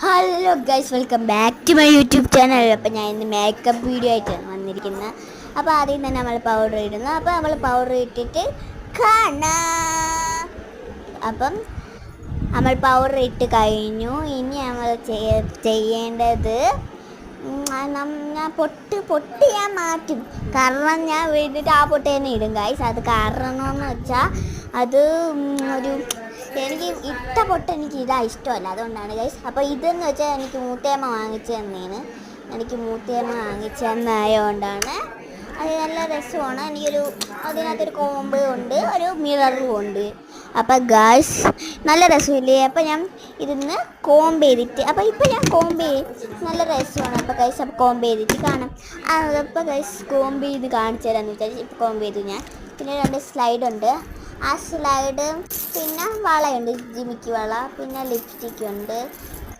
Hello guys, welcome back to my YouTube channel. അപ്പോൾ ഞാൻ ഇന്ന് മേക്കപ്പ് വീഡിയോ ആയിട്ടാണ് വന്നിരിക്കുന്നത്. അപ്പോൾ ആദ്യം തന്നെ നമ്മൾ പൗഡർ ഇടുന്നു. അപ്പോൾ നമ്മൾ പൗഡർ ഇട്ടിട്ട് കാണാം. അപ്പം നമ്മൾ പൗഡർ ഇട്ട് കഴിഞ്ഞു. ഇനി നമ്മൾ ചെയ്യേണ്ടത് ഞാൻ പൊട്ട് ഞാൻ മാറ്റും. കാരണം ഞാൻ വീട്ടിട്ട് ആ പൊട്ട് തന്നെ ഇടും ഗൈസ്. അത് കാരണമെന്ന് വെച്ചാൽ അത് ഒരു എനിക്ക് ഇട്ട പൊട്ട് എനിക്ക് ഇതാ ഇഷ്ടമല്ല, അതുകൊണ്ടാണ് ഗൈസ്. അപ്പോൾ ഇതെന്ന് വെച്ചാൽ എനിക്ക് മൂത്തേമ്മ വാങ്ങിച്ചു തന്നേന്. എനിക്ക് മൂത്തേമ്മ വാങ്ങിച്ചു തന്നായതുകൊണ്ടാണ്. അത് നല്ല രസമാണ്. അതിനകത്തൊരു കോമ്പ് ഉണ്ട്, ഒരു മിററും ഉണ്ട്. അപ്പോൾ ഗൈസ് നല്ല രസമില്ലേ? അപ്പോൾ ഞാൻ ഇതിന്ന് കോമ്പ് ചെയ്തിട്ട് ഇപ്പോൾ ഞാൻ നല്ല രസമാണ്. അപ്പോൾ ഗൈസ് കോമ്പ് ചെയ്തിട്ട് കാണാം. അപ്പോൾ ഗൈസ് കോമ്പ് ചെയ്ത് കാണിച്ചു തരാമെന്ന് വെച്ചാൽ ഇപ്പോൾ കോമ്പ് ചെയ്തു ഞാൻ. പിന്നെ 2 സ്ലൈഡുണ്ട്. ആ സ്ലൈഡ് പിന്നെ വളയുണ്ട്, ജിമിക്ക് വള, പിന്നെ ലിപ്സ്റ്റിക് ഉണ്ട്,